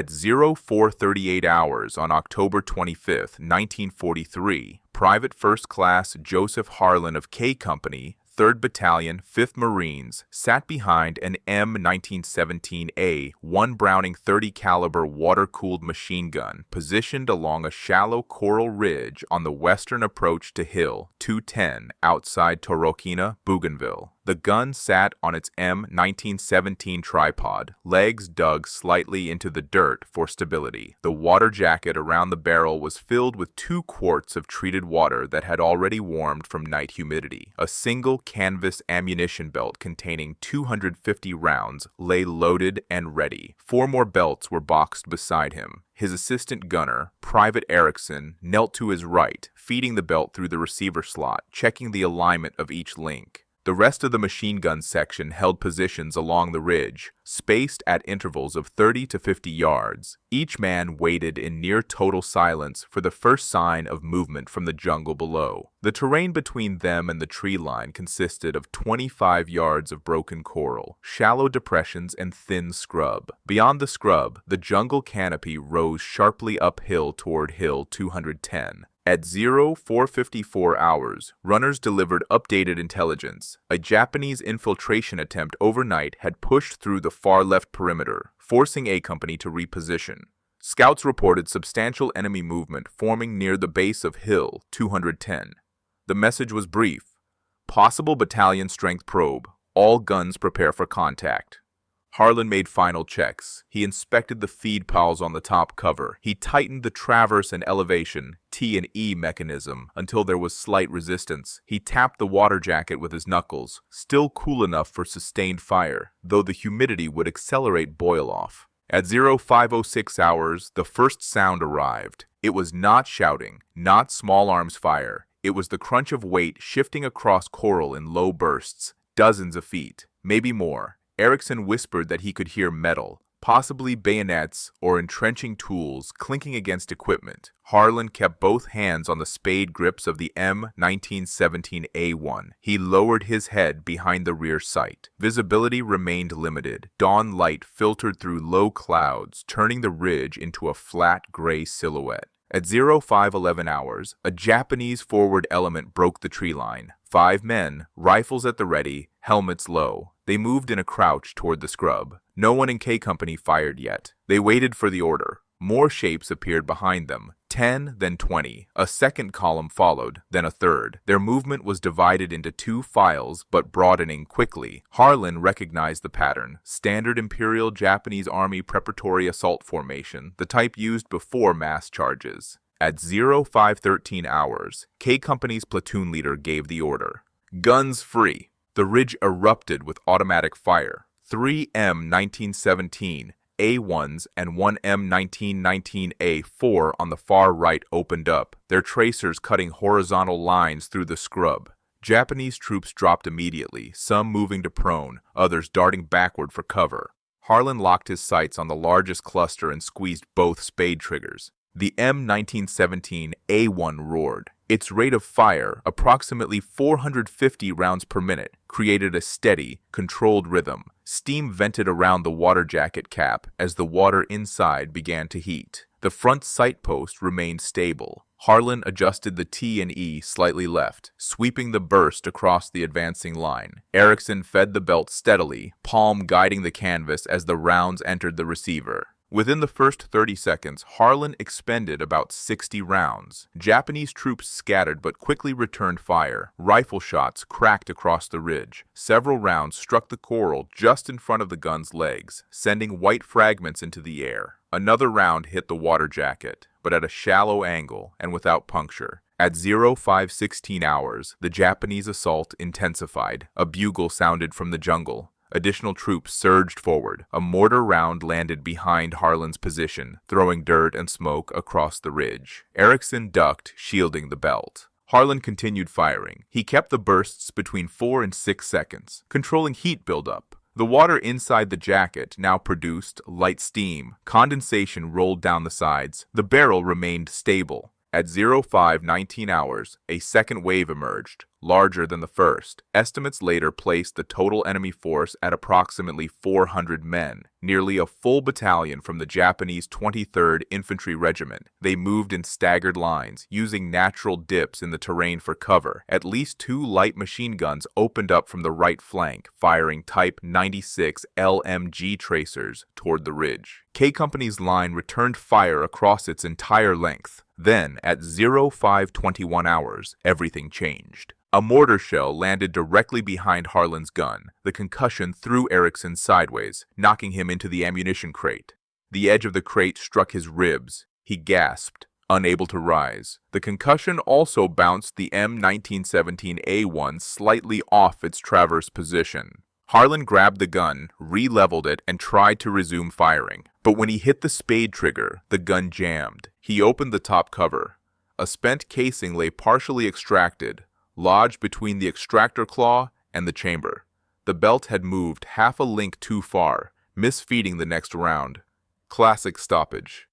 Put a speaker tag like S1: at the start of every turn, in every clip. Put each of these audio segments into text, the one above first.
S1: At 0438 hours on October 25, 1943, Private First Class Joseph Harlan of K Company, 3rd Battalion, 5th Marines, sat behind an M1917A 1 Browning 30 caliber water-cooled machine gun positioned along a shallow coral ridge on the western approach to Hill 210 outside Torokina, Bougainville. The gun sat on its M1917 tripod, legs dug slightly into the dirt for stability. The water jacket around the barrel was filled with 2 quarts of treated water that had already warmed from night humidity. A single canvas ammunition belt containing 250 rounds lay loaded and ready. 4 more belts were boxed beside him. His assistant gunner, Private Erickson, knelt to his right, feeding the belt through the receiver slot, checking the alignment of each link. The rest of the machine gun section held positions along the ridge, spaced at intervals of 30 to 50 yards. Each man waited in near total silence for the first sign of movement from the jungle below. The terrain between them and the tree line consisted of 25 yards of broken coral, shallow depressions, and thin scrub. Beyond the scrub, the jungle canopy rose sharply uphill toward Hill 210. At 0454 hours, runners delivered updated intelligence. A Japanese infiltration attempt overnight had pushed through the far left perimeter, forcing A Company to reposition. Scouts reported substantial enemy movement forming near the base of Hill 210. The message was brief. Possible battalion strength probe. All guns prepare for contact. Harlan made final checks. He inspected the feed piles on the top cover. He tightened the traverse and elevation T and E mechanism until there was slight resistance. He tapped the water jacket with his knuckles, still cool enough for sustained fire, though the humidity would accelerate boil-off. At 0506 hours, the first sound arrived. It was not shouting, not small arms fire. It was the crunch of weight shifting across coral in low bursts, dozens of feet, maybe more. Erickson whispered that he could hear metal, possibly bayonets or entrenching tools clinking against equipment. Harlan kept both hands on the spade grips of the M1917A1. He lowered his head behind the rear sight. Visibility remained limited. Dawn light filtered through low clouds, turning the ridge into a flat gray silhouette. At 0511 hours, a Japanese forward element broke the tree line. 5 men, rifles at the ready, helmets low. They moved in a crouch toward the scrub. No one in K Company fired yet. They waited for the order. More shapes appeared behind them. 10, then 20. A second column followed, then a third. Their movement was divided into 2 files, but broadening quickly. Harlan recognized the pattern. Standard Imperial Japanese Army preparatory assault formation, the type used before mass charges. At 0513 hours, K Company's platoon leader gave the order. Guns free. The ridge erupted with automatic fire. 3 M1917 A1s and 1 M1919A4 on the far right opened up, their tracers cutting horizontal lines through the scrub. Japanese troops dropped immediately, some moving to prone, others darting backward for cover. Harlan locked his sights on the largest cluster and squeezed both spade triggers. The M1917A1 roared. Its rate of fire, approximately 450 rounds per minute, created a steady, controlled rhythm. Steam vented around the water jacket cap as the water inside began to heat. The front sight post remained stable. Harlan adjusted the T and E slightly left, sweeping the burst across the advancing line. Erickson fed the belt steadily, palm guiding the canvas as the rounds entered the receiver. Within the first 30 seconds, Harlan expended about 60 rounds. Japanese troops scattered but quickly returned fire. Rifle shots cracked across the ridge. Several rounds struck the coral just in front of the gun's legs, sending white fragments into the air. Another round hit the water jacket, but at a shallow angle and without puncture. At 0516 hours, the Japanese assault intensified. A bugle sounded from the jungle. Additional troops surged forward. A mortar round landed behind Harlan's position, throwing dirt and smoke across the ridge. Erickson ducked, shielding the belt. Harlan continued firing. He kept the bursts between 4 and 6 seconds, controlling heat buildup. The water inside the jacket now produced light steam. Condensation rolled down the sides. The barrel remained stable. At 05:19 hours, a second wave emerged, larger than the first. Estimates later placed the total enemy force at approximately 400 men, nearly a full battalion from the Japanese 23rd Infantry Regiment. They moved in staggered lines, using natural dips in the terrain for cover. At least 2 light machine guns opened up from the right flank, firing Type 96 LMG tracers toward the ridge. K Company's line returned fire across its entire length. Then, at 05:21 hours, everything changed. A mortar shell landed directly behind Harlan's gun. The concussion threw Erickson sideways, knocking him into the ammunition crate. The edge of the crate struck his ribs. He gasped, unable to rise. The concussion also bounced the M1917A1 slightly off its traverse position. Harlan grabbed the gun, re-leveled it, and tried to resume firing. But when he hit the spade trigger, the gun jammed. He opened the top cover. A spent casing lay partially extracted, lodged between the extractor claw and the chamber. The belt had moved half a link too far, misfeeding the next round. Classic stoppage.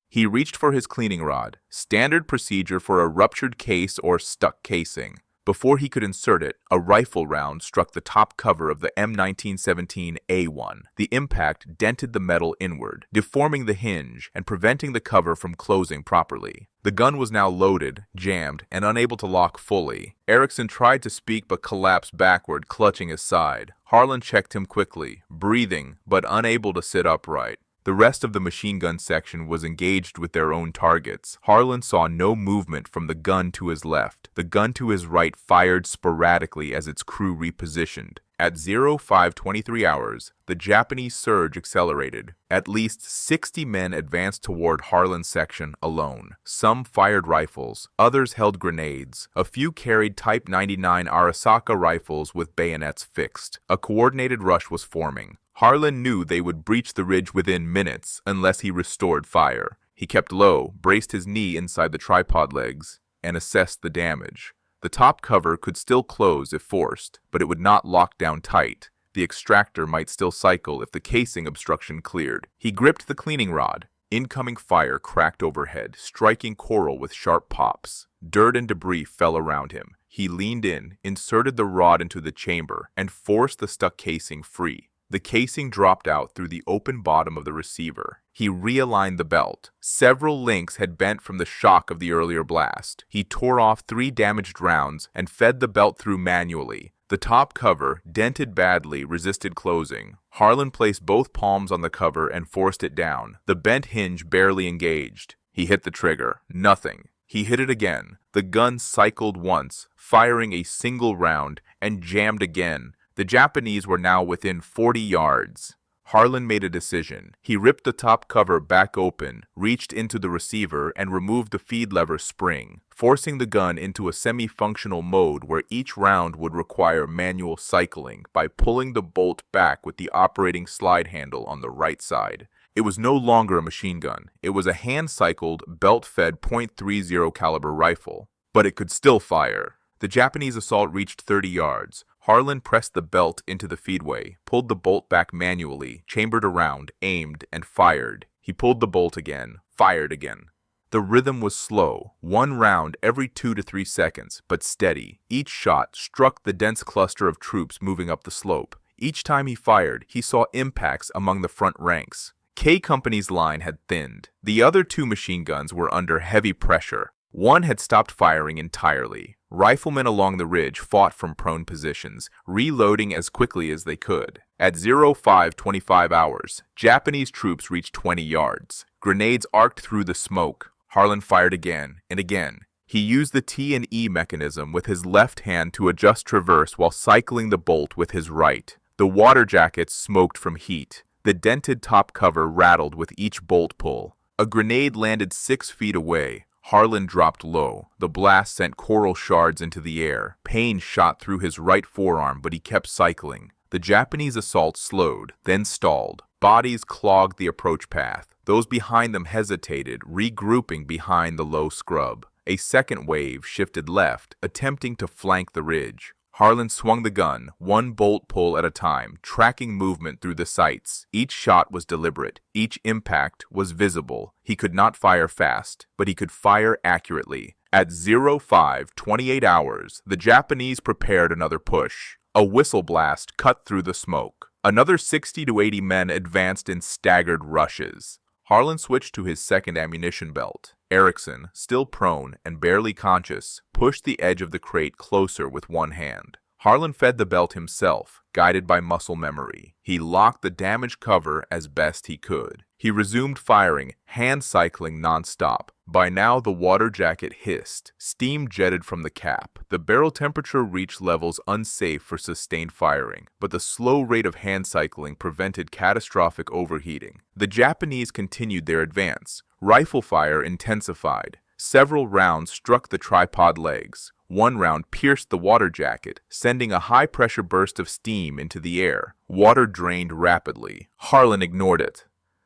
S1: He reached for his cleaning rod, standard procedure for a ruptured case or stuck casing. Before he could insert it, a rifle round struck the top cover of the M1917A1. The impact dented the metal inward, deforming the hinge and preventing the cover from closing properly. The gun was now loaded, jammed, and unable to lock fully. Erickson tried to speak but collapsed backward, clutching his side. Harlan checked him quickly, breathing but unable to sit upright. The rest of the machine gun section was engaged with their own targets. Harlan saw no movement from the gun to his left. The gun to his right fired sporadically as its crew repositioned. At 05:23 hours, the Japanese surge accelerated. At least 60 men advanced toward Harlan's section alone. Some fired rifles, others held grenades. A few carried Type 99 Arisaka rifles with bayonets fixed. A coordinated rush was forming. Harlan knew they would breach the ridge within minutes unless he restored fire. He kept low, braced his knee inside the tripod legs, and assessed the damage. The top cover could still close if forced, but it would not lock down tight. The extractor might still cycle if the casing obstruction cleared. He gripped the cleaning rod. Incoming fire cracked overhead, striking coral with sharp pops. Dirt and debris fell around him. He leaned in, inserted the rod into the chamber, and forced the stuck casing free. The casing dropped out through the open bottom of the receiver. He realigned the belt. Several links had bent from the shock of the earlier blast. He tore off 3 damaged rounds and fed the belt through manually. The top cover, dented badly, resisted closing. Harlan placed both palms on the cover and forced it down. The bent hinge barely engaged. He hit the trigger. Nothing. He hit it again. The gun cycled once, firing a single round, and jammed again. The Japanese were now within 40 yards. Harlan made a decision. He ripped the top cover back open, reached into the receiver, and removed the feed lever spring, forcing the gun into a semi-functional mode where each round would require manual cycling by pulling the bolt back with the operating slide handle on the right side. It was no longer a machine gun. It was a hand-cycled, belt-fed .30 caliber rifle. But it could still fire. The Japanese assault reached 30 yards. Harlan pressed the belt into the feedway, pulled the bolt back manually, chambered around, aimed, and fired. He pulled the bolt again, fired again. The rhythm was slow, 1 round every 2 to 3 seconds, but steady. Each shot struck the dense cluster of troops moving up the slope. Each time he fired, he saw impacts among the front ranks. K Company's line had thinned. The other 2 machine guns were under heavy pressure. One had stopped firing entirely. Riflemen along the ridge fought from prone positions, reloading as quickly as they could. At 05:25 hours, Japanese troops reached 20 yards. Grenades arced through the smoke. Harlan fired again and again. He used the T and E mechanism with his left hand to adjust traverse while cycling the bolt with his right. The water jackets smoked from heat. The dented top cover rattled with each bolt pull. A grenade landed 6 feet away. Harlan dropped low. The blast sent coral shards into the air. Pain shot through his right forearm, but he kept cycling. The Japanese assault slowed, then stalled. Bodies clogged the approach path. Those behind them hesitated, regrouping behind the low scrub. A second wave shifted left, attempting to flank the ridge. Harlan swung the gun, one bolt pull at a time, tracking movement through the sights. Each shot was deliberate. Each impact was visible. He could not fire fast, but he could fire accurately. At 05:28 hours, the Japanese prepared another push. A whistle blast cut through the smoke. Another 60 to 80 men advanced in staggered rushes. Harlan switched to his second ammunition belt. Erickson, still prone and barely conscious, pushed the edge of the crate closer with one hand. Harlan fed the belt himself, guided by muscle memory. He locked the damaged cover as best he could. He resumed firing, hand cycling nonstop. By now, the water jacket hissed. Steam jetted from the cap. The barrel temperature reached levels unsafe for sustained firing, but the slow rate of hand cycling prevented catastrophic overheating. The Japanese continued their advance. Rifle fire intensified. Several rounds struck the tripod legs. One round pierced the water jacket, sending a high-pressure burst of steam into the air. Water drained rapidly. Harlan ignored it.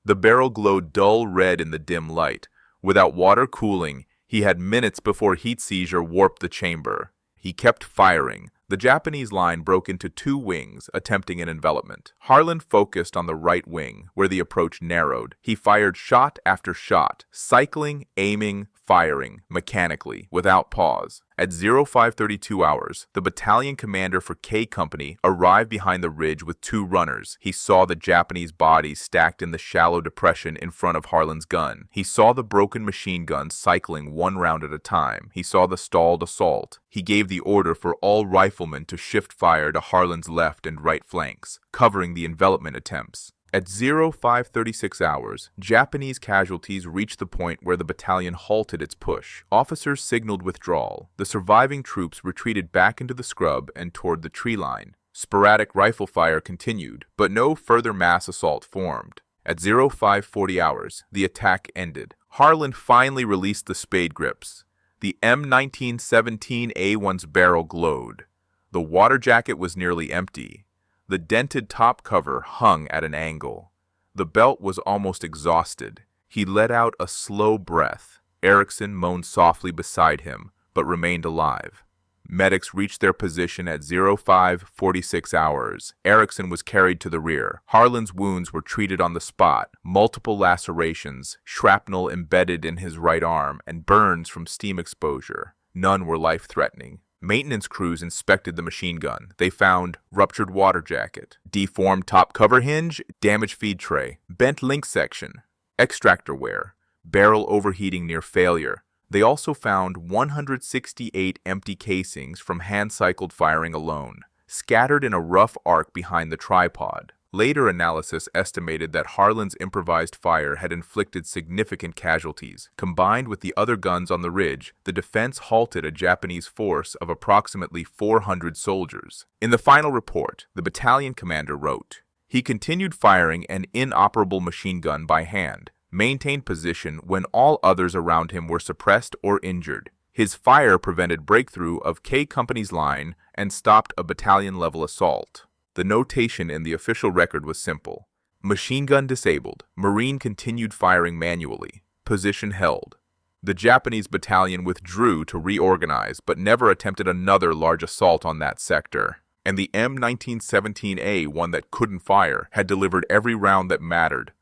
S1: The barrel glowed dull red in the dim light. Without water cooling, he had minutes before heat seizure warped the chamber. He kept firing. The Japanese line broke into two wings, attempting an envelopment. Harlan focused on the right wing, where the approach narrowed. He fired shot after shot, cycling, aiming, firing, mechanically, without pause. At 05:32 hours, the battalion commander for K Company arrived behind the ridge with two runners. He saw the Japanese bodies stacked in the shallow depression in front of Harlan's gun. He saw the broken machine gun cycling one round at a time. He saw the stalled assault. He gave the order for all riflemen to shift fire to Harlan's left and right flanks, covering the envelopment attempts. At 05:36 hours, Japanese casualties reached the point where the battalion halted its push. Officers signaled withdrawal. The surviving troops retreated back into the scrub and toward the tree line. Sporadic rifle fire continued, but no further mass assault formed. At 05:40 hours, the attack ended. Harlan finally released the spade grips. The M1917A1's barrel glowed. The water jacket was nearly empty. The dented top cover hung at an angle. The belt was almost exhausted. He let out a slow breath. Erickson moaned softly beside him, but remained alive. Medics reached their position at 05:46 hours. Erickson was carried to the rear. Harlan's wounds were treated on the spot. Multiple lacerations, shrapnel embedded in his right arm, and burns from steam exposure. None were life-threatening. Maintenance crews inspected the machine gun. They found ruptured water jacket, deformed top cover hinge, damaged feed tray, bent link section, extractor wear, barrel overheating near failure. They also found 168 empty casings from hand-cycled firing alone, scattered in a rough arc behind the tripod. Later analysis estimated that Harlan's improvised fire had inflicted significant casualties. Combined with the other guns on the ridge, the defense halted a Japanese force of approximately 400 soldiers. In the final report, the battalion commander wrote, "He continued firing an inoperable machine gun by hand, maintained position when all others around him were suppressed or injured. His fire prevented breakthrough of K Company's line and stopped a battalion-level assault." The notation in the official record was simple. Machine gun disabled. Marine continued firing manually. Position held. The Japanese battalion withdrew to reorganize, but never attempted another large assault on that sector. And the M1917A, one that couldn't fire, had delivered every round that mattered.